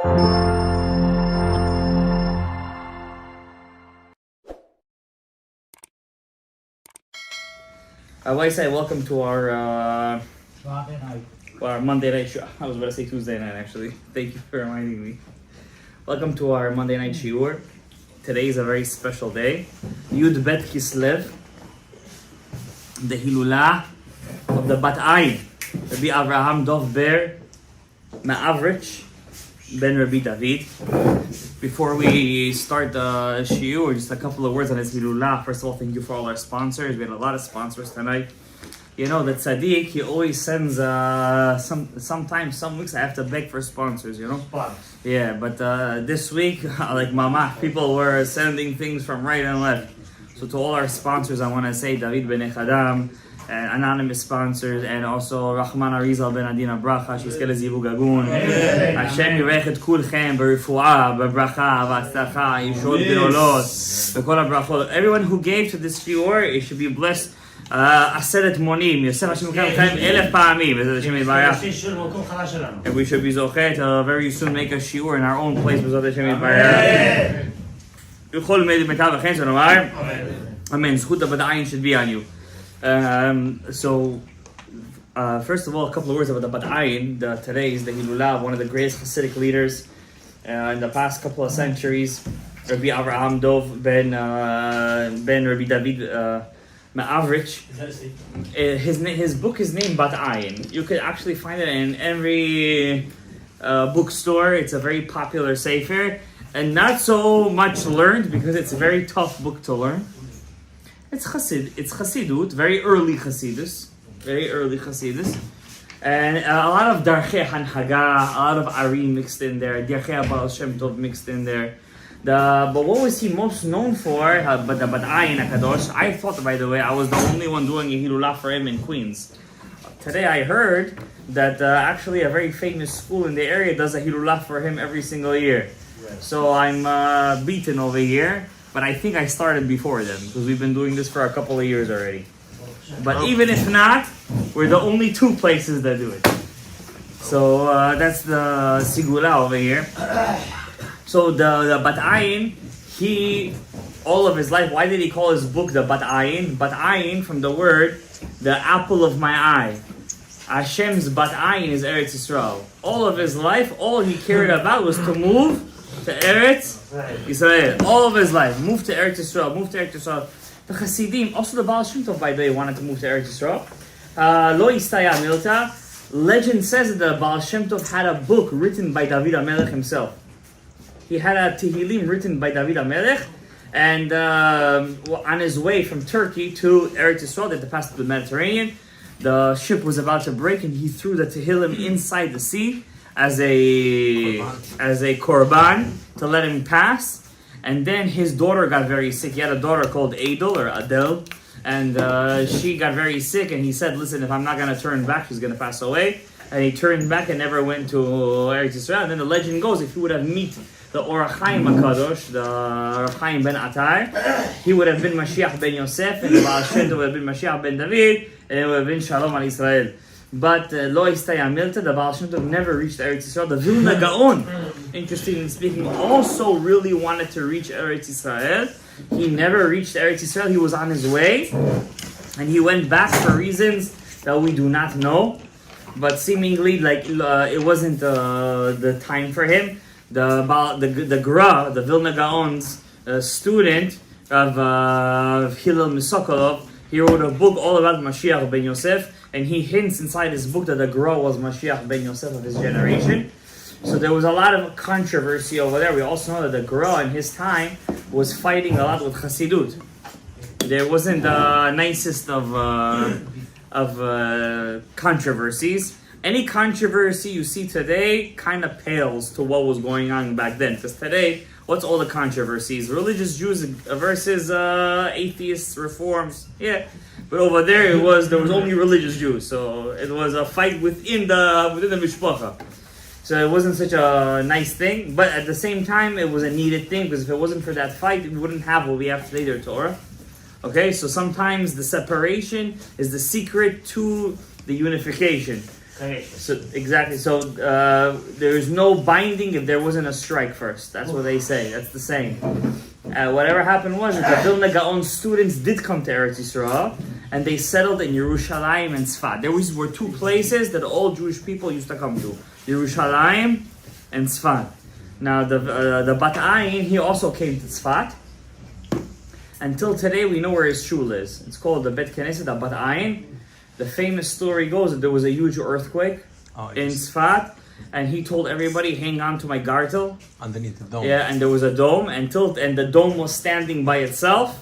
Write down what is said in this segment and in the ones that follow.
I say welcome to our Monday night show. I was about to say Tuesday night actually. Thank you for reminding me. Welcome to our Monday night shiur. Today is a very special day. Yud Bet Kislev, the Hilulah of the Bat Ayin, Rabbi Avraham Dov Ber Ma'avrich Ben Rabbi David. Before we start the shiur, just a couple of words on his Hilulah. First of all, thank you for all our sponsors. We had a lot of sponsors tonight. You know, that Tzaddik, he always sends, sometimes, some weeks I have to beg for sponsors, you know? Yeah, but this week, like Mama, people were sending things from right and left. So to all our sponsors, I want to say David Ben Echadam, anonymous sponsors, and also Rahman Arizal Ben Adina Bracha, שיזכה לזיווג הגון. השם יברך את כולכם ברפואה, בברכה, בהצלחה, ישועות גדולות, בכל הברכות. Everyone who gave to this shiur, it should be blessed. עשרת מונים, יוסף השם יקרא לכם 1,000 פעמים, בעזרת השם יתברך. And we should be זוכה to very soon make a shiur in our own place, בעזרת השם יתברך. בכל מיטב וכן שנאמר, אמן, זכות הבת עין should be on you. So, first of all, a couple of words about the Bat Ayin. Today is the Hilulah, one of the greatest Hasidic leaders in the past couple of centuries. Rabbi Avraham Dov Ben Rabbi David Ma'avrich. His book is named Bat Ayin. You could actually find it in every bookstore. It's a very popular sefer, and not so much learned because it's a very tough book to learn. It's Chassidut, very early Chassidus, and a lot of Darchei Hanhaga, a lot of Ari mixed in there, Darchei Baal Shem Tov mixed in there. But what was he most known for? But the Bat Ayin HaKadosh. I thought, by the way, I was the only one doing a Hilulah for him in Queens. Today I heard that actually a very famous school in the area does a Hilulah for him every single year. So I'm beaten over here. But I think I started before them because we've been doing this for a couple of years already. But even if not, we're the only two places that do it. So that's the Sigula over here. So the Bat Ayin, all of his life, why did he call his book the Bat Ayin? Bat Ayin from the word, the apple of my eye. Hashem's Bat Ayin is Eretz Yisrael. All of his life, all he cared about was to move to Eretz Yisrael. All of his life, move to Eretz Yisrael. The Hasidim, also the Baal Shem Tov, by the way, wanted to move to Eretz Yisrael. Lo Istaya Milta. Legend says that the Baal Shem Tov had a book written by David HaMelech himself. He had a Tehillim written by David HaMelech, and on his way from Turkey to Eretz Yisrael, they had to pass through the Mediterranean. The ship was about to break, and he threw the Tehillim inside the sea as a korban to let him pass. And then his daughter got very sick. He had a daughter called Adele, and she got very sick, and he said, listen, if I'm not going to turn back, she's going to pass away. And he turned back and never went to Eretz Yisrael. And then the legend goes, if he would have met the Or HaChaim HaKadosh, the Rav Chaim ben Atar, he would have been Mashiach ben Yosef, and the Baal Shem Tov would have been Mashiach ben David, and it would have been Shalom al Israel. But Lo Istaya Milta, the Baal Shem Tov never reached Eretz Yisrael. The Vilna Gaon, interestingly speaking, also really wanted to reach Eretz Yisrael. He never reached Eretz Yisrael. He was on his way, and he went back for reasons that we do not know. But seemingly, it wasn't the time for him. The Gra, the Vilna Gaon's student of Hillel Misokolov, he wrote a book all about Mashiach ben Yosef, and he hints inside his book that the Gra was Mashiach ben Yosef of his generation. So there was a lot of controversy over there. We also know that the Gra in his time was fighting a lot with Chassidut. There wasn't the nicest of controversies. Any controversy you see today kind of pales to what was going on back then. Because today, what's all the controversies? Religious Jews versus atheists, reforms. Yeah, but over there there was only religious Jews. So it was a fight within the mishpacha. So it wasn't such a nice thing. But at the same time, it was a needed thing, because if it wasn't for that fight, we wouldn't have what we have today, their Torah. Okay, so sometimes the separation is the secret to the unification. So exactly. So there is no binding if there wasn't a strike first. That's what they say. That's the saying. Whatever happened was that the Vilna Gaon students did come to Eretz Yisrael, and they settled in Yerushalayim and Tzfat. There were two places that all Jewish people used to come to: Yerushalayim and Tzfat. Now the Bat Ayin, he also came to Tzfat. Until today, we know where his shul is. It's called the Bet Knesset, the Bat Ayin. The famous story goes that there was a huge earthquake in Tzfat, and he told everybody, hang on to my gartel. Underneath the dome. Yeah, and there was a dome, and the dome was standing by itself,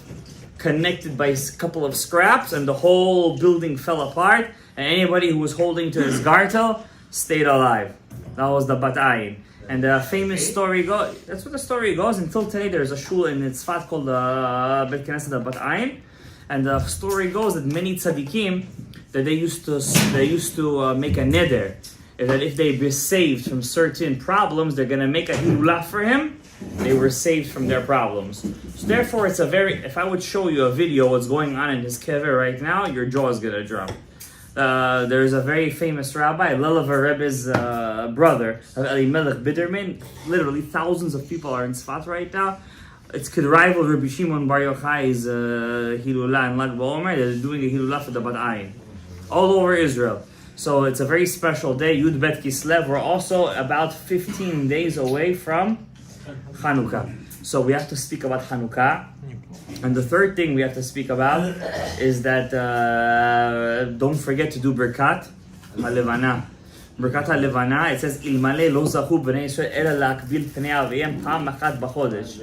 connected by a couple of scraps, and the whole building fell apart, and anybody who was holding to his gartel stayed alive. That was the Bat Ayin. And the famous story goes, that's what the story goes. Until today, there's a shul in Tzfat called the Bet Knesset, the Bat Ayin. And the story goes that many tzaddikim, that they used to make a neder, that if they be saved from certain problems, they're gonna make a hilulah for him. They were saved from their problems. So therefore, it's a very. If I would show you a video what's going on in his kever right now, your jaw is gonna drop. There's a very famous rabbi, Lelava Rebbe's brother, Elimelech Biderman. Literally, thousands of people are in Tzfat right now. It could rival Rabbi Shimon Bar Yochai's Hilulah and Lag BaOmer. They're doing a Hilulah for the Bat Ayin all over Israel. So it's a very special day, Yud Bet Kislev. We're also about 15 days away from Chanukah. So we have to speak about Chanukah. And the third thing we have to speak about is that don't forget to do Birkat HaLevana. Birkat HaLevana, it says, Ilmale lo zachu b'nei Yisrael ela lakbil pnei aviyem pam achat b'chodesh.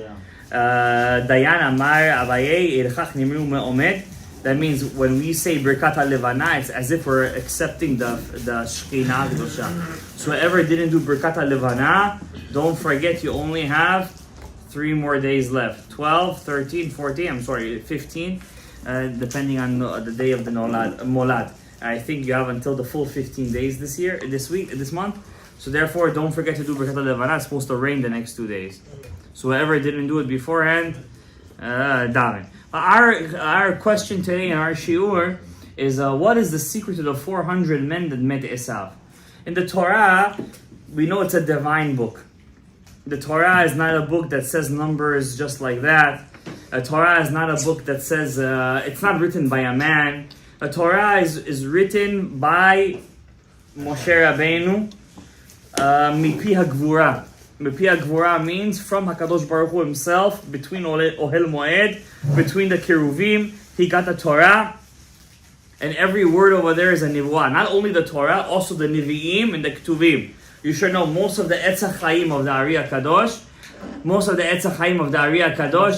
Dayan amar abaye irchach nimru me'omed. That means when we say Birkat HaLevana, it's as if we're accepting the Shekhinah Kedosha. So whoever didn't do Birkat HaLevana, don't forget you only have 3 more days left. 12, 13, 14, 15, depending on the day of the Molad. I think you have until the full 15 days this month. So therefore, don't forget to do Birkat HaLevana. It's supposed to rain the next 2 days. So whoever didn't do it beforehand, daven. Our question today in our shiur is what is the secret to the 400 men that met Esav? In the Torah, we know it's a divine book. The Torah is not a book that says numbers just like that. A Torah is not a book that says, it's not written by a man. A Torah is written by Moshe Rabbeinu, Mipi HaGvura. Mipi HaGvura means from HaKadosh Baruch Hu himself, between Ohel Moed, between the Keruvim, he got the Torah. And every word over there is a Nivuah. Not only the Torah, also the Nivi'im and the Ketuvim. You should know most of the Etz HaChaim of the Ari HaKadosh,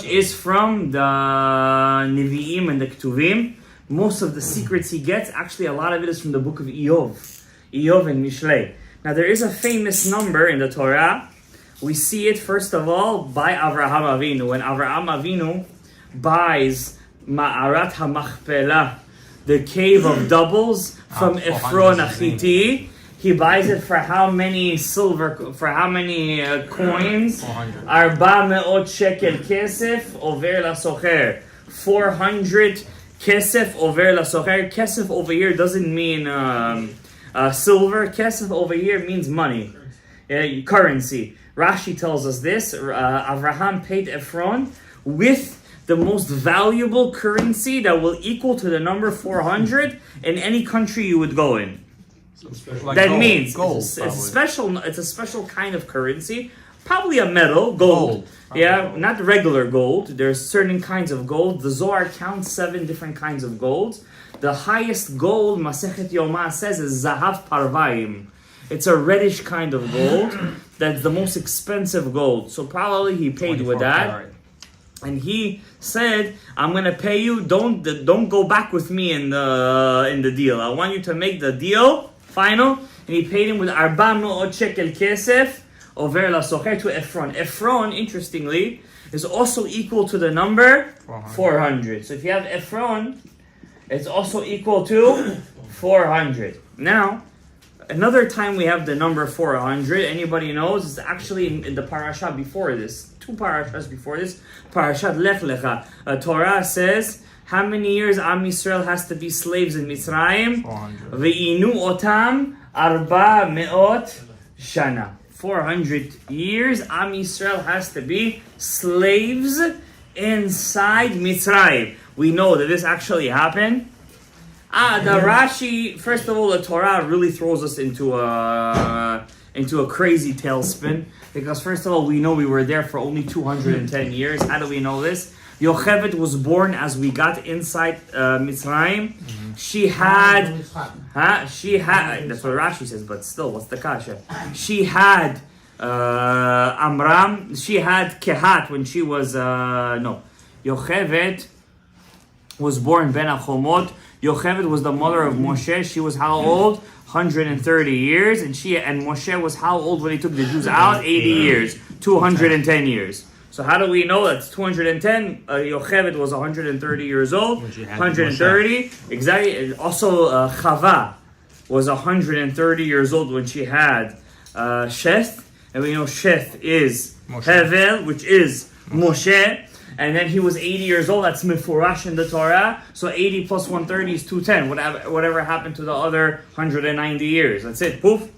is from the Nivi'im and the Ketuvim. Most of the secrets he gets, actually a lot of it is from the book of Eov and Mishlei. Now there is a famous number in the Torah. We see it first of all by Avraham Avinu. When Avraham Avinu buys Ma'arat HaMachpelah, the cave of doubles from Ephron Achiti, he buys it for how many coins? 400 shekel kesef over lasocher. 400 kesef over lasocher. Kesef over here doesn't mean silver. Kesef over here means money, currency. Rashi tells us this. Avraham paid Ephron with the most valuable currency that will equal to the number 400 in any country you would go in. Like that gold, means gold, it's a special kind of currency, probably a metal, gold. Yeah, not regular gold. There's certain kinds of gold. The Zohar counts 7 different kinds of gold. The highest gold, Masechet Yomah says, is Zahav Parvaim. It's a reddish kind of gold. That's the most expensive gold. So probably he paid with that. Carat. And he said, I'm going to pay you. Don't go back with me in the deal. I want you to make the deal final. And he paid him with 400 shekel kesef over lasocher to Ephron. Ephron, interestingly, is also equal to the number 400. So if you have Ephron, it's also equal to 400. Now, another time we have the number 400, anybody knows, is actually in the parasha before this. 2 parashas before this. Parashat Lech Lecha. Torah says, how many years Am Yisrael has to be slaves in Mitzrayim? 400. Ve'inu otam Arba me'ot shana. 400 years, Am Yisrael has to be slaves inside Mitzrayim. We know that this actually happened. The Rashi, first of all, the Torah really throws us into a crazy tailspin. Because first of all, we know we were there for only 210 years. How do we know this? Yocheved was born as we got inside Mitzrayim. She had, that's what Rashi says, but still, what's the kasha? She had Amram, she had Kehat when she was, Yocheved was born Ben Achomot. Yocheved was the mother of Moshe. She was how old? 130 years. And Moshe was how old when he took the Jews out? 80 years. 210 years. So how do we know that's 210? Yocheved was 130 years old. 130. Exactly. And also Chava was 130 years old when she had Sheth. And we know Sheth is Hevel, which is Moshe. And then he was 80 years old. That's Mefurash in the Torah. So 80 plus 130 is 210. Whatever happened to the other 190 years? That's it. Poof.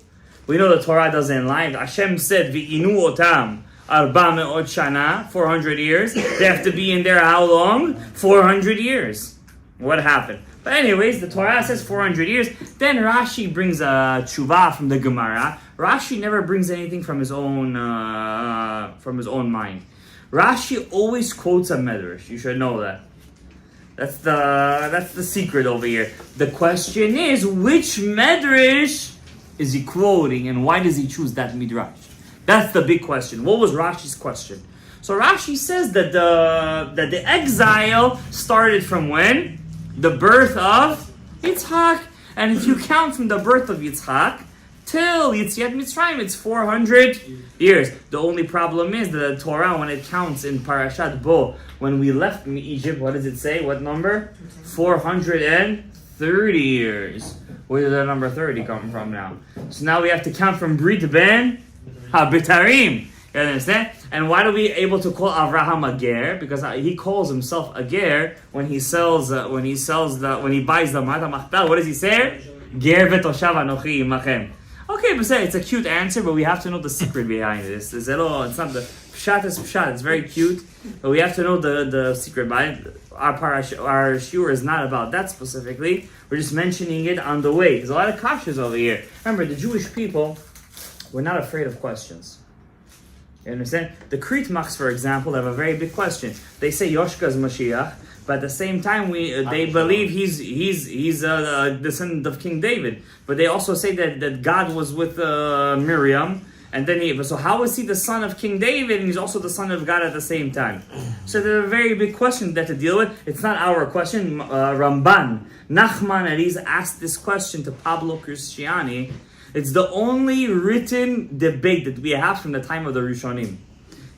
We know the Torah doesn't lie. Hashem said, V'inu otam arba me'ot shana, 400 years. They have to be in there how long? 400 years. What happened? But anyways, the Torah says 400 years. Then Rashi brings a tshuva from the Gemara. Rashi never brings anything from his own mind. Rashi always quotes a medrash. You should know that. That's the secret over here. The question is, which medrash is he quoting, and why does he choose that midrash? That's the big question. What was Rashi's question? So Rashi says that the exile started from when? The birth of Yitzhak. And if you count from the birth of Yitzhak till Yetziat Mitzrayim, it's 400 years. The only problem is that the Torah, when it counts in Parashat Bo, when we left Egypt, what does it say? What number? 430 years. Where did the number 30 come from now? So now we have to count from Brit Ben HaBitarim. You understand? And why are we able to call Avraham a ger? Because he calls himself a ger when he buys the Mata Machpel. What does he say? Ger v'toshav anochi imachem. Okay, but say it's a cute answer, but we have to know the secret behind this. It's not the pshat is pshat. It's very cute, but we have to know the secret behind it. Our shiur is not about that specifically. We're just mentioning it on the way. There's a lot of kashas over here. Remember, the Jewish people were not afraid of questions. You understand? The Kritmachs, for example, have a very big question. They say Yoshka's Mashiach, but at the same time, they believe he's a descendant of King David. But they also say that God was with Miriam, and then so how is he the son of King David and he's also the son of God at the same time? So there's a very big question that to deal with. It's not our question. Ramban Nachman Ariz asked this question to Pablo Cristiani. It's the only written debate that we have from the time of the Rishonim.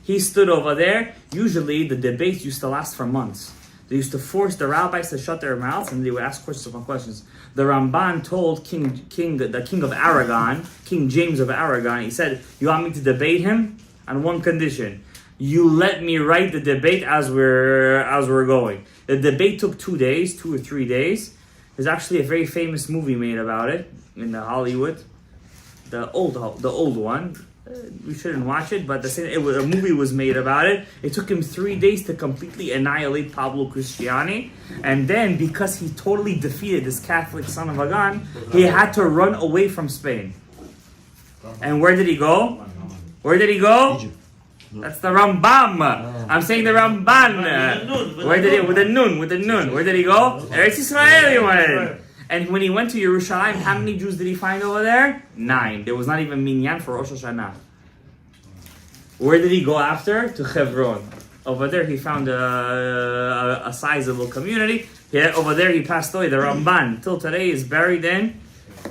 He stood over there. Usually the debates used to last for months. They used to force the rabbis to shut their mouths and they would ask questions upon questions. The Ramban told the king of Aragon, King James of Aragon, he said, you want me to debate him? On one condition. You let me write the debate as we're going. The debate took 2 days, 2 or 3 days. There's actually a very famous movie made about it in Hollywood. The old one. We shouldn't watch it, but a movie was made about it. It took him 3 days to completely annihilate Pablo Cristiani, and then because he totally defeated this Catholic son of a gun, he had to run away from Spain. And where did he go? Where did he go? Egypt. That's the Rambam. I'm saying the Ramban. Where did he? With the nun. Where did he go? Eretz Yisrael he went. And when he went to Yerushalayim, how many Jews did he find over there? 9. There was not even minyan for Rosh Hashanah. Where did he go after? To Hebron. Over there he found a sizable community. Over there he passed away. The Ramban, till today, is buried in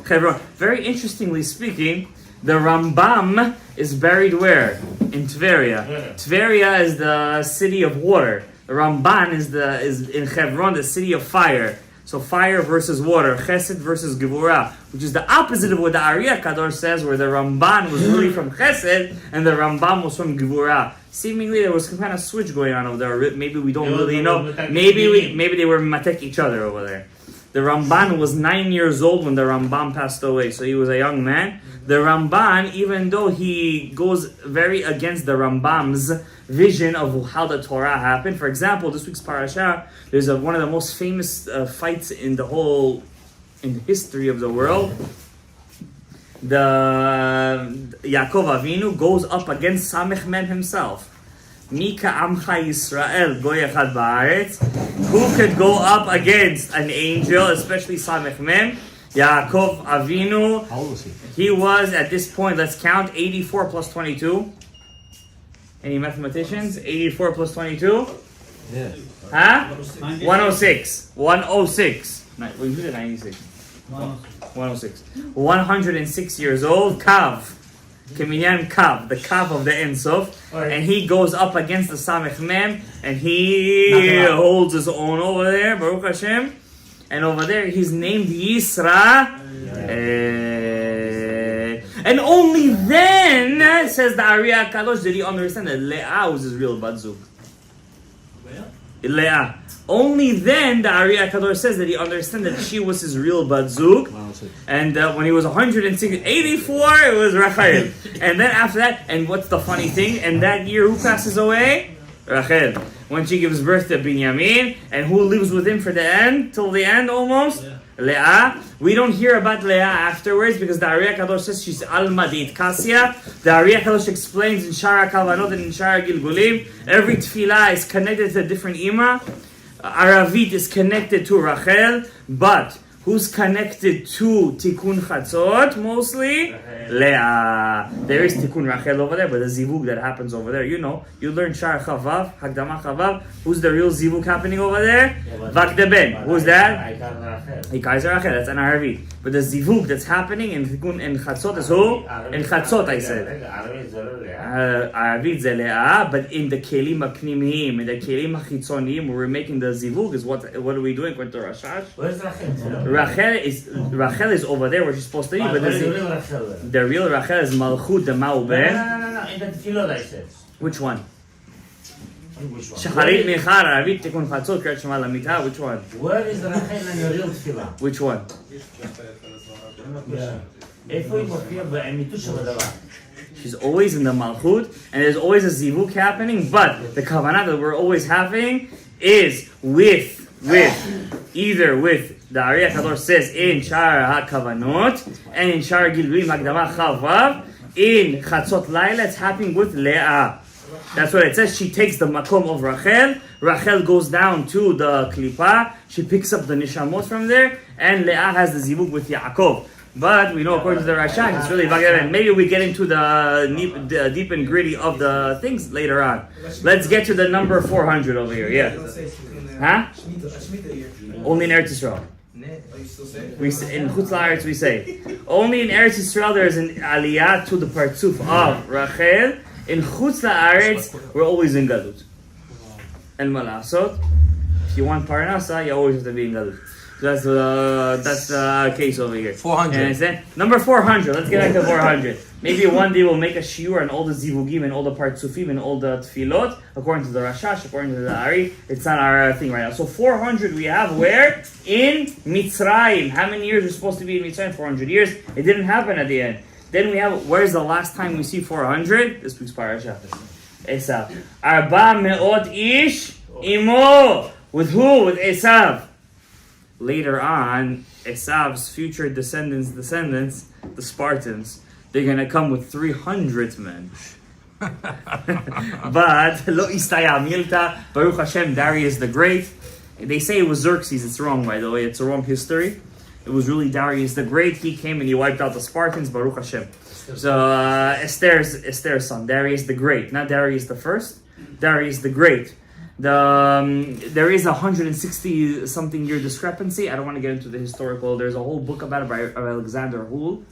Hebron. Very interestingly speaking, the Rambam is buried where? In Tveria. Tveria is the city of water. The Ramban is in Hebron, the city of fire. So fire versus water, Chesed versus Gevurah, which is the opposite of what the Ariya Kadosh says, where the Ramban was really from Chesed and the Rambam was from Gevurah. Seemingly there was some kind of switch going on over there. Maybe we don't really know. Maybe they were matek each other over there. The Ramban was 9 years old when the Rambam passed away, so he was a young man. The Ramban, even though he goes very against the Rambam's vision of how the Torah happened. For example, this week's parasha, there's one of the most famous fights in the history of the world. The Yaakov Avinu goes up against Samech Mem himself. Mika Amcha Yisrael Goy Echad Ba'aretz. Who could go up against an angel, especially Samech Mem? Yaakov Avinu. How old was he? He was, at this point, let's count, 84 plus 22. Any mathematicians? 84 plus 22? Yeah. Huh? 106. 106. Who's it? 96. 106. 106 years old. Kav. Keminyan Kav. The Kav of the Esav. And he goes up against the Samech Mem. And he holds his own over there. Baruch Hashem. And over there he's named Yisra. And only then, says the Ari HaKadosh, did he understand that Leah was his real bat zug. Leah. Only then the Ari HaKadosh says that he understood that she was his real bat zug. And when he was 184, it was Rachel. And then after that, and what's the funny thing? And that year, who passes away? Rachel. When she gives birth to Binyamin. And who lives with him for the end? Till the end almost? Yeah. Leah. We don't hear about Leah afterwards because the Ari HaKadosh says she's Alma Deit Kassia. The Ari HaKadosh explains in Shara Kavanot and in Shara Gilgulim, every tefillah is connected to a different Ima. Aravit is connected to Rachel, but who's connected to Tikkun Chatzot mostly? Leah. There is Tikkun Rachel over there, but the zivug that happens over there, you know, you learn Shar Chavav, Hakdama Chavav. Who's the real zivug happening over there? Vakdeben. Who's that? Ikaiser Rachel. That's an Aravit. But the zivug that's happening in Tikkun and Chatzot is who? In Chatzot, I said. Aravit ze Leah, but in the Kelim HaPnimiyim, in the Kelim HaChitzoniyim, where we're making the zivug, is what are we doing? Going to Rashash? Where's Rachel? Rachel is over there where she's supposed to be, but the real Rachel is Malchut the Ma'uben. No, in the tefillot I said. Which one? Shacharit Mechar, Aravit, Tikkun Chatzot, Kriyat Shema Lamita. Which one? Where is Rachel in the real tefillah? Which one? איפה היא מופיעה באמיתות של הדבר? She's always in the Malchut, and there's always a zivuk happening, but the kavanah that we're always having is with either with the Ari HaKadosh says in Shar HaKavanot and in Shar Gilgulim Hakdama Chavav, in Chatzot Laila it's happening with Leah. That's what it says. She takes the makom of Rachel. Rachel goes down to the klipa. She picks up the nishamot from there, and Leah has the zivuk with Yaakov. But we know, according to the Rashan, it's really Vagab. And maybe we get into the deep and gritty of the things later on. Let's get to the number 400 over here. Yeah. Huh? Only in Eretz Yisrael. We say, in Chutz La'aretz we say only in Eretz Yisrael there is an aliyah to the partzuf of Rachel. In Chutz La'aretz we're always in Galut. And Malasot. If you want Parnasa, you always have to be in Galut. So that's the case over here. 400. And then number 400. Let's get back to 400. Maybe one day we'll make a shiur on all the zivugim and all the partzufim and all the tefillot according to the Rashash, according to the Ari. It's not our thing right now. So 400 we have where? In Mitzrayim. How many years we're supposed to be in Mitzrayim? 400 years. It didn't happen at the end. Then we have, where's the last time we see 400? This week's parasha. Esav. Arba me'ot ish imo. With who? With Esav. Later on, Esav's future descendants, the Spartans, they're going to come with 300 men. But, lo istaya milta, Baruch Hashem, Darius the Great. They say it was Xerxes, it's wrong by the way, it's a wrong history. It was really Darius the Great, he came and he wiped out the Spartans, Baruch Hashem. So, Esther's son, Darius the Great, not Darius the First, Darius the Great. There is 160 something year discrepancy. I don't want to get into the historical. There's a whole book about it by Alexander Hull.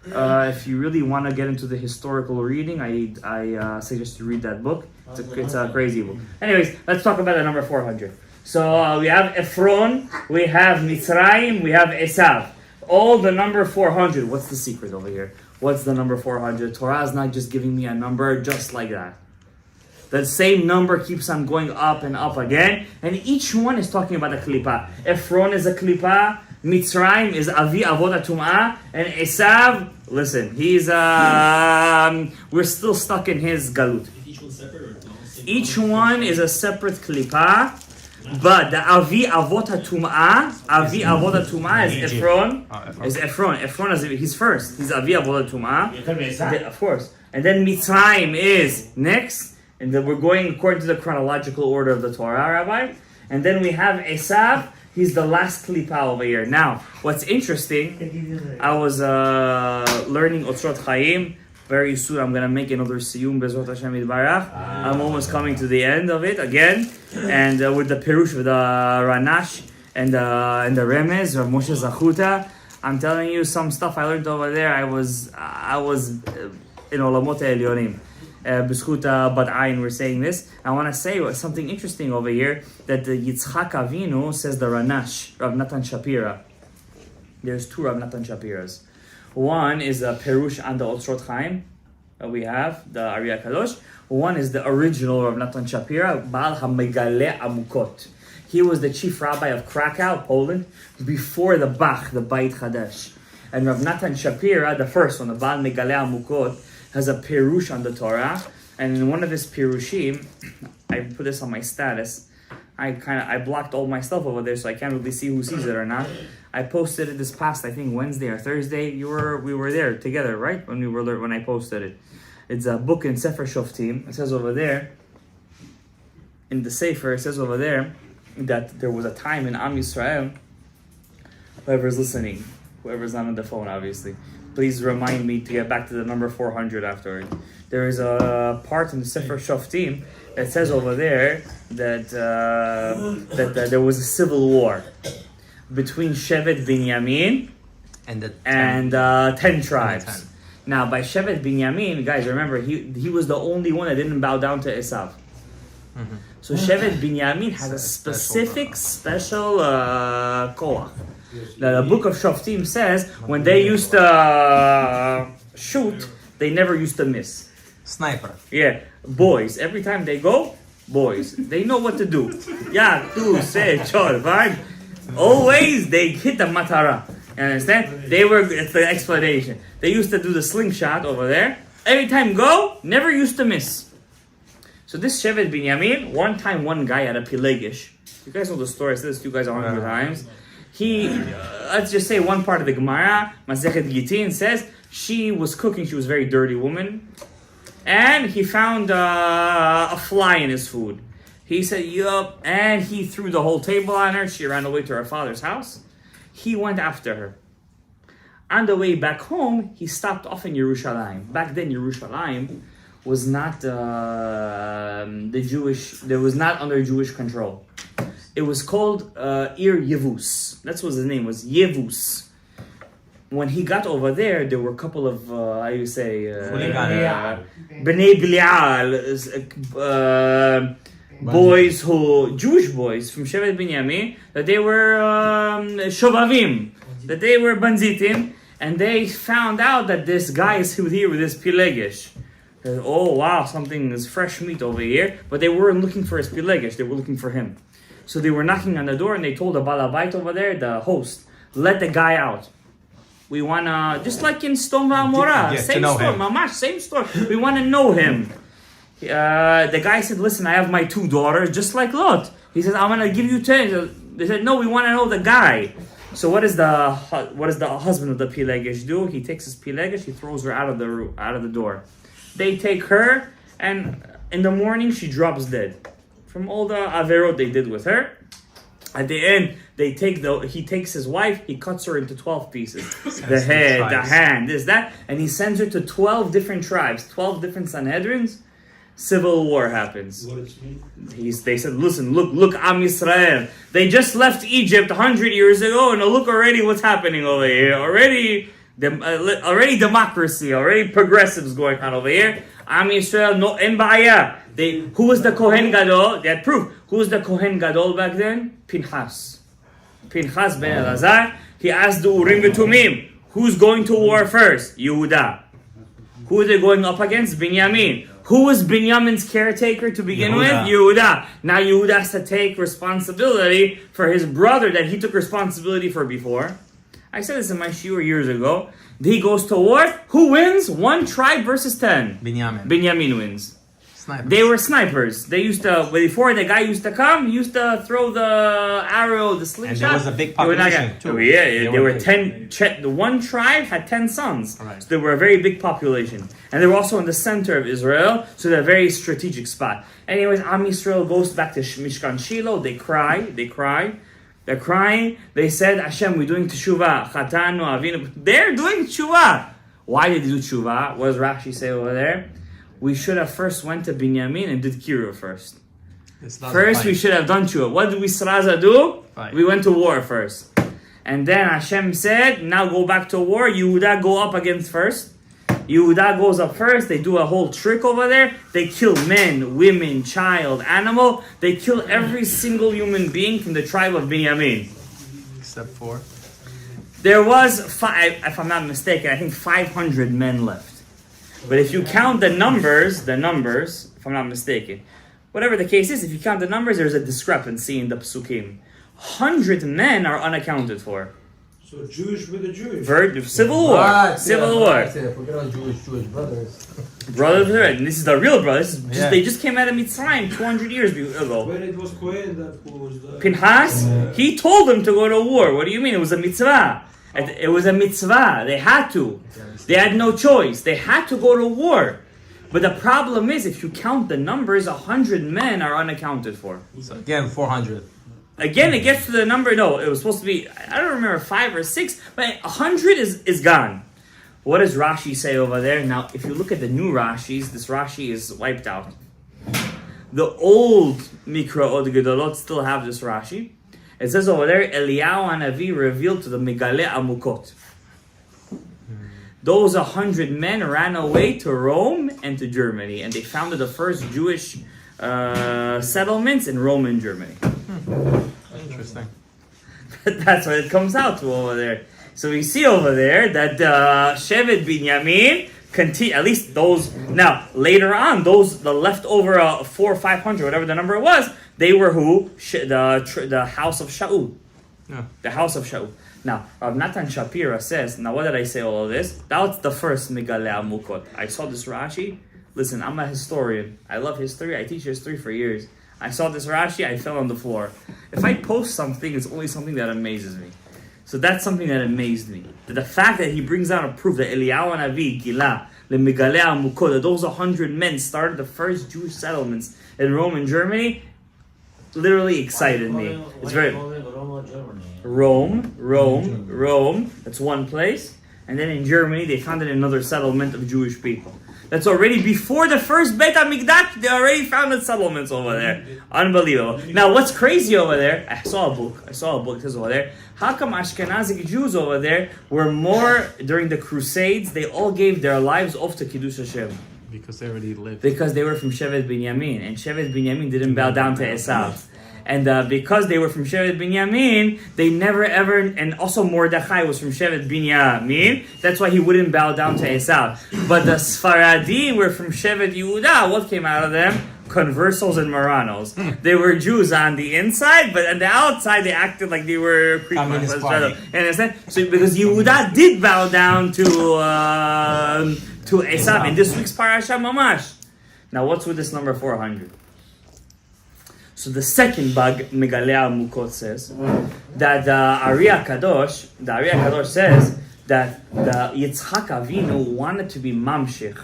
If you really want to get into the historical reading, I suggest you read that book. It's a crazy book. Anyways, let's talk about the number 400. So we have Ephron, we have Mitzrayim, we have Esav. All the number 400. What's the secret over here? What's the number 400? Torah is not just giving me a number just like that. The same number keeps on going up and up again. And each one is talking about a klipa. Ephron is a klipa. Mitzrayim is Avi Avoda Tum'ah. And Esav, listen, he's, we're still stuck in his galut. Each one separate or no? Each one is a separate klipa. But the Avi Avota Tum'ah is Ephron. Is Ephron. Ephron is he's first. He's Avi Avota Tum'ah. Of course. And then Mitzrayim is next. And then we're going according to the chronological order of the Torah, Rabbi. And then we have Esav. He's the last klipa over here. Now, what's interesting, I was learning Otzrot Chaim. Very soon I'm going to make another Siyum Bezrat Hashem Yitbarach. I'm almost coming to the end of it again. And with the Perush of the Ranash and the Remez of Moshe Zachuta, I'm telling you some stuff I learned over there. I was in Olamot Elyonim. B'zchut Bat Ayin, we're saying this. I want to say something interesting over here, that the Yitzchak Avinu says the Ranash, Rav Natan Shapira. There's two Rav Natan Shapiras. One is a Perush on the Otzrot Chaim that we have, the Ariya Kadosh. One is the original Rav Natan Shapira, Baal HaMegale Amukot. He was the chief rabbi of Krakow, Poland, before the Bach, the Beit Chadash. And Rav Natan Shapira, the first one, the Baal Megale Amukot, has a Perush on the Torah. And in one of his Perushim, I put this on my status, I blocked all my stuff over there, so I can't really see who sees it or not. I posted it this past, I think Wednesday or Thursday. We were there together, right? When I posted it. It's a book in Sefer Shoftim. It says over there, in the Sefer, it says over there that there was a time in Am Yisrael. Whoever's listening, whoever's not on the phone, obviously, please remind me to get back to the number 400 afterward. There is a part in the Sefer Shoftim that says over there that there was a civil war between Shevet Binyamin and 10 tribes. Now, by Shevet Binyamin, guys, remember, he was the only one that didn't bow down to Esav. Mm-hmm. So Shevet Binyamin has a specific, special koach. The book of Shoftim says when they used to shoot, they never used to miss. Sniper. Yeah, boys. Every time they go, boys. They know what to do. Yeah, do say chol, right? Always they hit the matara. You understand? It's the explanation. They used to do the slingshot over there. Every time go, never used to miss. So this Shevet Binyamin, one time one guy at a Pilegish. You guys know the story. I said this to you guys 100 times. He, let's just say one part of the Gemara, Masechet Gitin says, she was cooking, she was a very dirty woman. And he found a fly in his food. He said, yup, and he threw the whole table on her. She ran away to her father's house. He went after her. On the way back home, he stopped off in Yerushalayim. Back then, Yerushalayim was not there was not under Jewish control. It was called Ir Yevus. That's what his name was, Yevus. When he got over there, there were a couple of, Bnei Bilial, boys Jewish boys from Shevet Binyamin, that they were Shovavim, that they were Banzitim, and they found out that this guy is here with this Pilegish. Oh wow, something is fresh meat over here, but they weren't looking for his Pilegish, they were looking for him. So they were knocking on the door and they told the Balabait over there, the host, let the guy out. We want to, just like in Stom V'Amora, same story, Mamash, same story. We want to know him. The guy said, listen, I have my 2 daughters, just like Lot. He says, I'm going to give you 10. They said, no, we want to know the guy. So what does the husband of the Pilegish do? He takes his Pilegish, he throws her out of the door. They take her, and in the morning she drops dead. From all the averot they did with her. At the end, he takes his wife, he cuts her into 12 pieces. The head, the hand, this, that. And he sends her to 12 different tribes, 12 different Sanhedrins. Civil war happens. They said, listen, look, Am Yisrael. They just left Egypt 100 years ago, and look already what's happening over here. Already democracy, already progressives going on over here. Am Yisrael, no embaya. Who was the Kohen Gadol? They had proof. Who was the Kohen Gadol back then? Pinchas ben Elazar. He asked the Urim V'Tumim, who's going to war first? Yehuda. Who are they going up against? Binyamin. Who was Binyamin's caretaker to begin with? Yehuda. Now Yehuda has to take responsibility for his brother that he took responsibility for before. I said this in my shiur years ago. He goes to war. Who wins? One tribe versus 10. Binyamin wins. Snipers. They were snipers. They used to, before the guy used to come, he used to throw the arrow, the slingshot. And there was a big population too. Yeah, there were 10. The one tribe had 10 sons. Right. So they were a very big population. And they were also in the center of Israel, so they're a very strategic spot. Anyways, Am Yisrael goes back to Mishkan Shiloh. They cry. They're crying. They said, Hashem, we're doing teshuvah. Chatanu, avinu. They're doing teshuvah. Why did they do teshuvah? What does Rashi say over there? We should have first went to Binyamin and did Kiruv first. First, we should have done teshuvah. What did we Sraza do? Fight. We went to war first. And then Hashem said, now go back to war. Yehuda go up against first. Yehuda goes up first. They do a whole trick over there. They kill men, women, child, animal. They kill every single human being from the tribe of Binyamin. Except for? There was, if I'm not mistaken, I think 500 men left. But if you count the numbers, if I'm not mistaken, whatever the case is, if you count the numbers, there's a discrepancy in the psukim. 100 men are unaccounted for. So Jewish with the Jewish. Civil war. Civil war. Forget our Jewish brothers. Brothers, and this is the real brothers. They just came out of Mitzrayim 200 years ago. When it was Cohen that was the... Pinchas, he told them to go to war. What do you mean? It was a mitzvah. It was a mitzvah. They had to. They had no choice. They had to go to war. But the problem is, if you count the numbers, 100 men are unaccounted for. So again, 400. Again, it gets to the number. No, it was supposed to be, I don't remember, 5 or 6, but 100 is gone. What does Rashi say over there? Now, if you look at the new Rashis, this Rashi is wiped out. The old Mikraot Gedolot still have this Rashi. It says over there, Eliyahu Hanavi revealed to the Megale Amukot. Those 100 men ran away to Rome and to Germany, and they founded the first Jewish settlements in Rome and Germany. Interesting. That's what it comes out to over there. So we see over there that Shevet Binyamin continue, at least those. Now later on, the leftover 400 or 500, whatever the number was, they were who? The house of Shaul. Yeah. The house of Shaul. Now, Rav Natan Shapira says, now what did I say all of this? That's the first Megale Amukot. I saw this Rashi. Listen, I'm a historian. I love history. I teach history for years. I saw this Rashi, I fell on the floor. If I post something, it's only something that amazes me. So that's something that amazed me. The fact that he brings out a proof that Eliyahu Hanavi, Gila, the Megale Amukot, that those 100 men started the first Jewish settlements in Rome and Germany, literally excited me. It's very... Rome, that's one place. And then in Germany, they founded another settlement of Jewish people. That's already before the first Beit HaMikdash, they already founded settlements over there. Unbelievable. Now, what's crazy over there, I saw a book that says over there, how come Ashkenazic Jews over there were more, during the Crusades, they all gave their lives off to Kiddush Hashem? Because they already lived. Because they were from Shevet Binyamin, and Shevet Binyamin didn't bow down to Esav. And because they were from Shevet Binyamin, they never ever, and also Mordechai was from Shevet Binyamin, that's why he wouldn't bow down to Esav. But the Sfaradi were from Shevet Yehuda. What came out of them? Conversos and Moranos. They were Jews on the inside, but on the outside they acted like they were Communist Party. Understand? So because Yehuda did bow down to Esav in this week's Parasha Mamash. Now what's with this number 400? So the second bug, Megale Amukot says, that the Ariya Kadosh says that the Yitzchak Avinu wanted to be mamshich,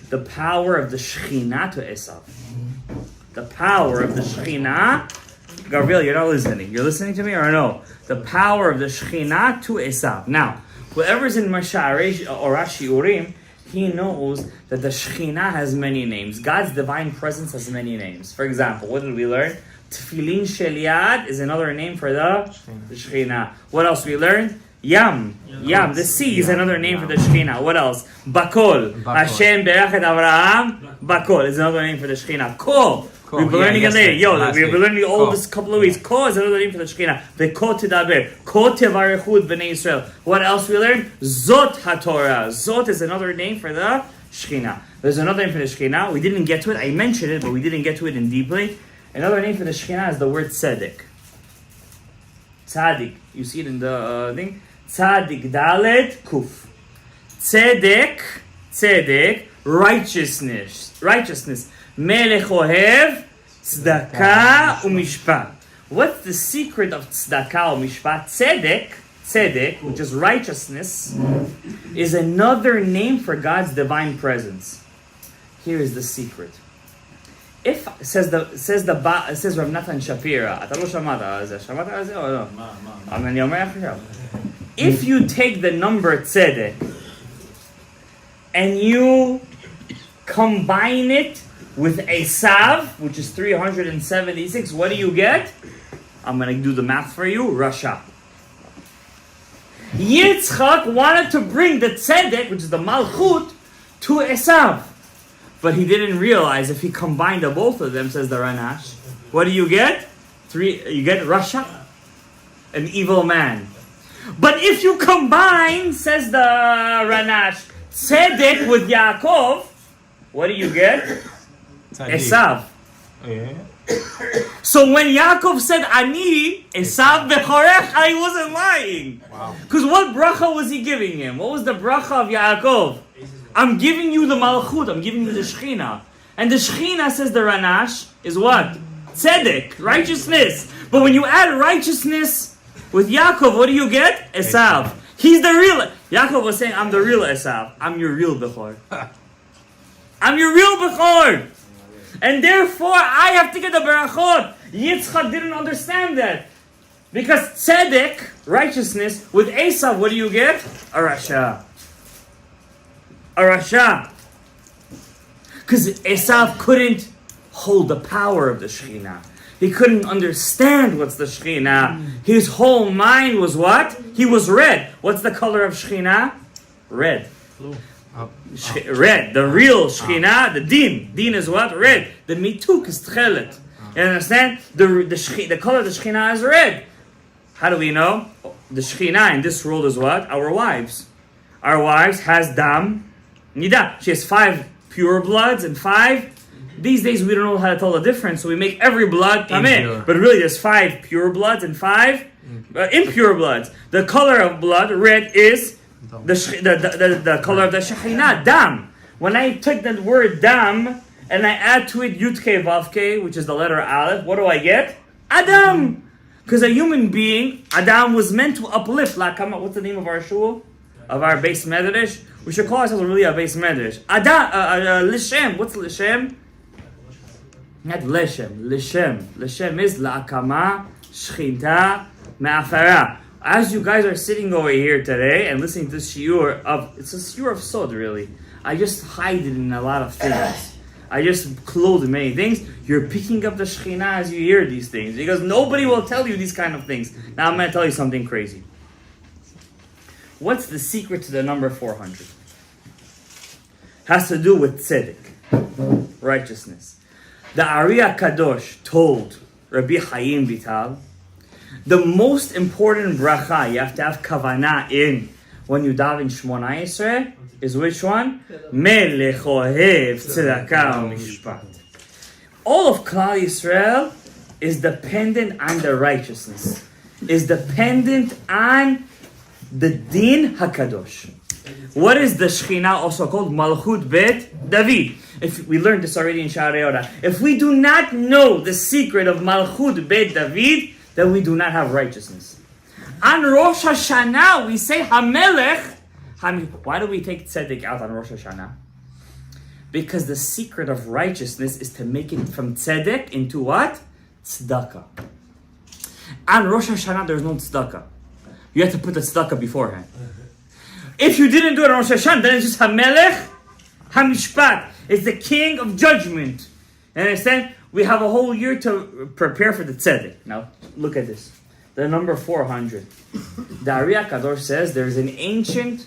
the power of the Shekhinah to Esav. The power of the Shekhinah, Gabriel, you're not listening. You're listening to me or no? The power of the Shekhinah to Esav. Now, whoever's in Masha'arei or Rashi Urim, he knows that the Shekhinah has many names. God's divine presence has many names. For example, what did we learn? Tefillin Sheliad is another name for the Shekhinah. What else we learned? Yam. The sea is another name for the Shekhinah. What else? Bakol. Hashem Berachet Avraham. Bakol is another name for the Shekhinah. Ko. We've been learning it later. We've been learning all this couple of weeks. Ko is another name for the Shekhinah. V'ko tidaber. Ko tevarechud b'nei Yisrael. What else we learned? Zot HaTorah. Zot is another name for the Shechina. There's another name for the Shechina. We didn't get to it. I mentioned it, but we didn't get to it in deeply. Another name for the Shechina is the word tzedek. Tzadik. You see it in the thing? Tzadik Dalet Kuf. Tzedek, righteousness. Melech ohev, tzedakah umishpat. What's the secret of tzedakah umishpat? Tzedek, which is righteousness, is another name for God's divine presence. Here is the secret. If says Rav Natan Shapira, אתה לא שמעת על זה או לא? אבל אני אומר עכשיו. If you take the number tzedek and you combine it with Esav, which is 376, what do you get? I'm going to do the math for you. Rasha. Yitzchak wanted to bring the tzedek, which is the malchut, to Esav. But he didn't realize if he combined the both of them, says the Ranash, what do you get? You get Rasha, an evil man. But if you combine, says the Ranash, tzedek with Yaakov, what do you get? Esav. Yeah. So when Yaakov said Ani, Esav bechorech, he wasn't lying. Wow. Because what bracha was he giving him? What was the bracha of Yaakov? I'm giving you the malchut, I'm giving you the shechina. And the shechina, says the Ranash, is what? Tzedek, righteousness. But when you add righteousness with Yaakov, what do you get? Esav. He's the real. Yaakov was saying, I'm the real Esav. I'm your real Bechor. I'm your real Bechor. And therefore, I have to get the Berachot. Yitzchak didn't understand that. Because tzedek, righteousness, with Esav, what do you get? A Rasha. A Rasha. Because Esav couldn't hold the power of the Shekhinah. He couldn't understand what's the Shekhinah. His whole mind was what? He was red. What's the color of Shekhinah? Red. Blue. Red. The real Shekhinah, the Din. Din is what? Red. The Mituk is Tchelet. You understand? The color of the Shekhinah is red. How do we know? The Shekhinah in this world is what? Our wives. Our wives has Dam, Nida. She has 5 pure bloods and 5. These days we don't know how to tell the difference, so we make every blood tameh. But really there's 5 pure bloods and 5 impure bloods. The color of blood, red, is the color of the Shekhinah, Dam. When I take the word Dam and I add to it Yud-K Vav-K, which is the letter Aleph, what do I get? Adam. Because a human being, Adam was meant to uplift. Like, what's the name of our shul? Of our base medrash? We should call ourselves really a base medrash. Adam, Lishem. What's Lishem? Not Leshem. Lishem is La'akama Shchinta Ma'afara. As you guys are sitting over here today and listening to this shiur it's a shiur of Sod, really. I just hide it in a lot of things. I just clothe many things. You're picking up the Shekhinah as you hear these things. Because nobody will tell you these kind of things. Now I'm going to tell you something crazy. What's the secret to the number 400? Has to do with tzedek, righteousness. The Ari Kadosh told Rabbi Chaim Vital, the most important bracha you have to have kavanah in when you daven Shmona Yisrael is which one? Melech ohev tzedakah u'mishpat. All of Klal Yisrael is dependent on the righteousness, is dependent on the Din HaKadosh. What is the Shekhinah also called? Malchut Bet David. If we learned this already in Sha'arei Orah. If we do not know the secret of Malchut Bet David, then we do not have righteousness. On Rosh Hashanah, we say Hamelech. Why do we take tzedek out on Rosh Hashanah? Because the secret of righteousness is to make it from tzedek into what? Tzedakah. On Rosh Hashanah, there's no tzedakah. You have to put the tzedakah beforehand. If you didn't do it on Rosh Hashanah, then it's just Hamelech Hamishpat. It's the king of judgment. And understand? We have a whole year to prepare for the tzedek. Now, look at this. The number 400. The Ari Kadosh says there's an ancient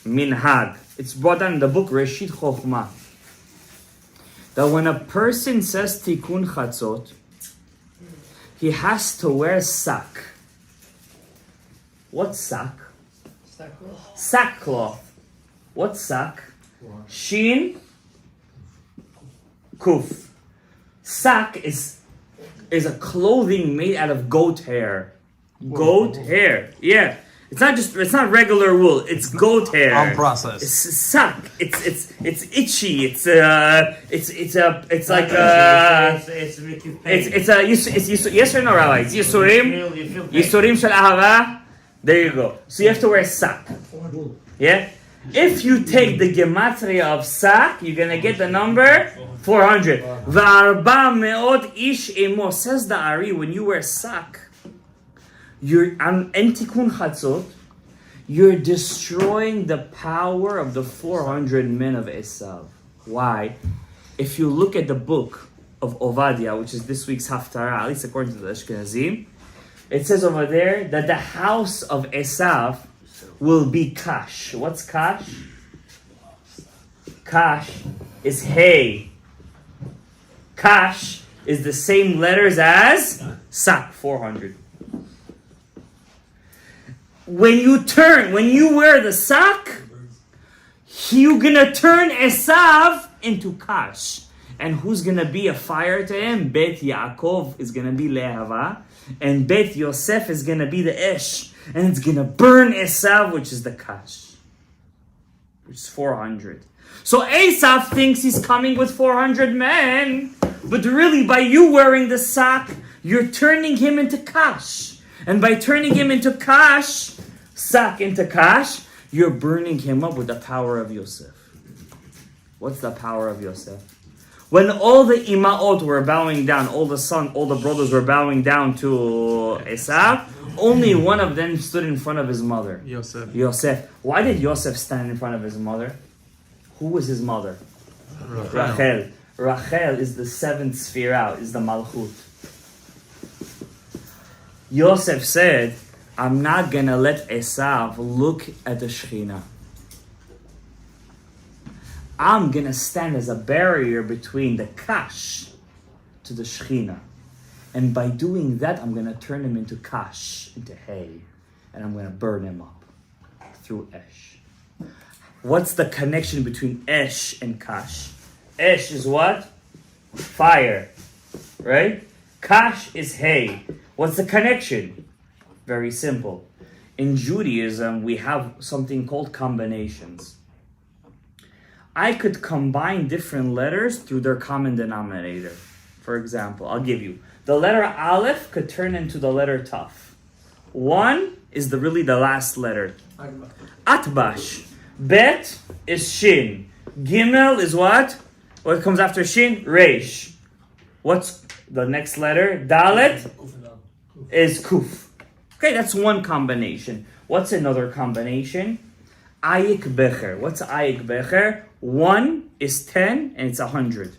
minhag. It's brought down in the book Reshit Chochmah. That when a person says Tikkun Chatzot, he has to wear sak. What's sak? Sackcloth. What's sak? Shin, kuf. Sak is a clothing made out of goat hair. Goat hair. Yeah. It's not regular wool. It's goat hair. Unprocessed. It's sak. It's itchy. It's like yes or no, Rabbi? It's Yisurim. Yisurim shel ahava. There you go. So you have to wear sak. Yeah? If you take the gematria of sak, you're going to get the number 400. V'arba me'ot ish emo. Says the Ari, when you wear sak, you're on Entikun Chatzot, you're destroying the power of the 400 men of Esav. Why? If you look at the book of Ovadia, which is this week's Haftarah, at least according to the Ashkenazim, it says over there that the house of Esav will be Kash. What's Kash? Kash is hay. Kash is the same letters as Sak, 400. When you wear the sak, you're gonna turn Esav into Kash. And who's gonna be a fire to him? Bet Yaakov is gonna be Lehava, and Bet Yosef is gonna be the Esh, and it's gonna burn Esav, which is the Kash, which is 400. So Esav thinks he's coming with 400 men, but really by you wearing the sak, you're turning him into Kash. And by turning him into Kash, sak into Kash, you're burning him up with the power of Yosef. What's the power of Yosef? When all the imaot were bowing down, all the brothers were bowing down to Esav, only one of them stood in front of his mother. Yosef. Why did Yosef stand in front of his mother? Who was his mother? Rachel. Rachel is the seventh sphere out, is the Malchut. Yosef said, I'm not going to let Esav look at the Shekhinah. I'm going to stand as a barrier between the Kash to the Shekhinah. And by doing that, I'm going to turn him into Kash, into hay. And I'm going to burn him up through Esh. What's the connection between Esh and Kash? Esh is what? Fire. Right? Kash is hay. What's the connection? Very simple. In Judaism, we have something called combinations. I could combine different letters through their common denominator. For example, I'll give you. The letter Aleph could turn into the letter Taf. 1 is really the last letter. Atbash. Bet is Shin. Gimel is what? What comes after Shin? Reish. What's the next letter? Dalet is Kuf. Okay, that's one combination. What's another combination? Ayik Becher. What's Ayik Becher? 1 is 10 and it's 100.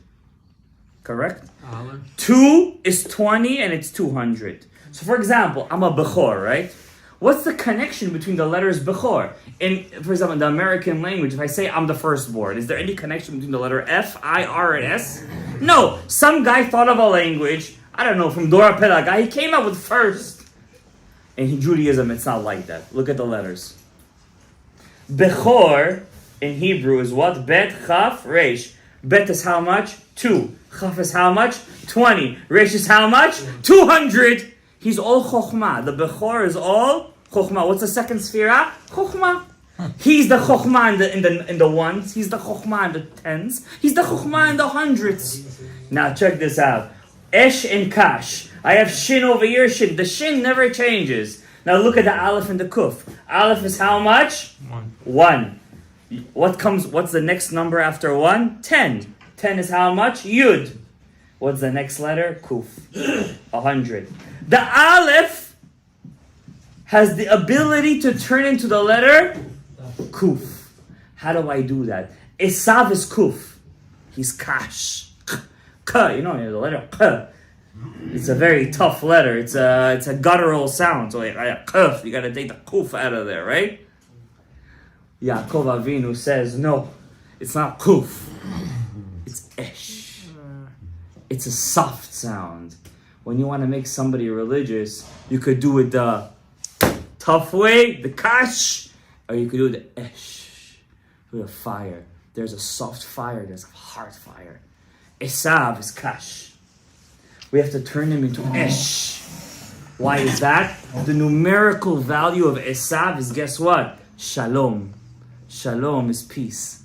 Correct? 2 is 20 and it's 200. So for example, I'm a Bechor, right? What's the connection between the letters Bechor? For example, in the American language, if I say I'm the firstborn, is there any connection between the letter F, I, R, and S? No. Some guy thought of a language, I don't know, from Dora Pelaga. He came up with first. In Judaism, it's not like that. Look at the letters. Bechor in Hebrew is what? Bet, Chaf, Reish. Bet is how much? 2. Chaf is how much? 20. Reish is how much? 200. He's all Chokhmah. The Bechor is all Chokhmah. What's the second sphera? Chokhmah. He's the Chokhmah in the ones. He's the Chokhmah in the tens. He's the Chokhmah in the hundreds. Now check this out. Esh and Kash. I have Shin over here, Shin. The Shin never changes. Now look at the Aleph and the Kuf. Aleph is how much? 1. What's the next number after 1? 10. 10 is how much? Yud. What's the next letter? Kuf. 100. The Aleph has the ability to turn into the letter Kuf. How do I do that? Esav is Kuf. He's Kash. K, the letter K. It's a very tough letter. It's a guttural sound. So you gotta take the Kuf out of there, right? Yaakov Avinu says, no, it's not Kuf. It's Esh. It's a soft sound. When you want to make somebody religious, you could do it the tough way, the Kash, or you could do the Esh. We have fire. There's a soft fire. There's a hard fire. Esav is kash. We have to turn him into esh. Why is that? The numerical value of Esav is, guess what? Shalom. Shalom is peace.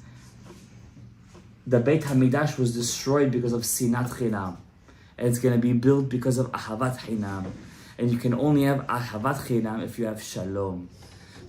The Beit HaMikdash was destroyed because of sinat chinam. And it's going to be built because of ahavat chinam. And you can only have ahavat chinam if you have shalom.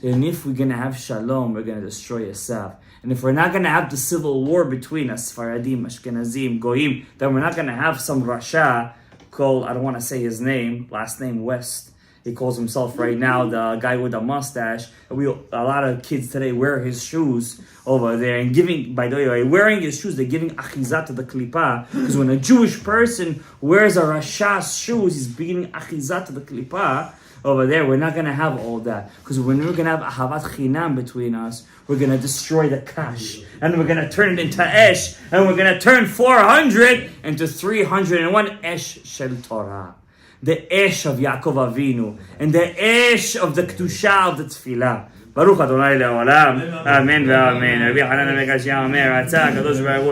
And if we're going to have shalom, we're going to destroy Esav. And if we're not going to have the civil war between us, Sfaradim, Ashkenazim, Goyim, then we're not going to have some Rasha called, I don't want to say his name, last name West. He calls himself right now the guy with the mustache. A lot of kids today wear his shoes over there and giving, by the way, wearing his shoes, they're giving achizah to the klippah. Because when a Jewish person wears a Rasha's shoes, he's giving achizah to the klippah. Over there, we're not going to have all that. Because when we're going to have ahavat chinam between us, we're going to destroy the kash. And we're going to turn it into esh. And we're going to turn 400 into 301 esh shel Torah. The esh of Yaakov Avinu. And the esh of the kedusha of the tefillah. Baruch Adonai le'olam. Amen ve'amen. Rabbi Hanan HaMekash Omer, Atzah HaKadosh Baruch Hu.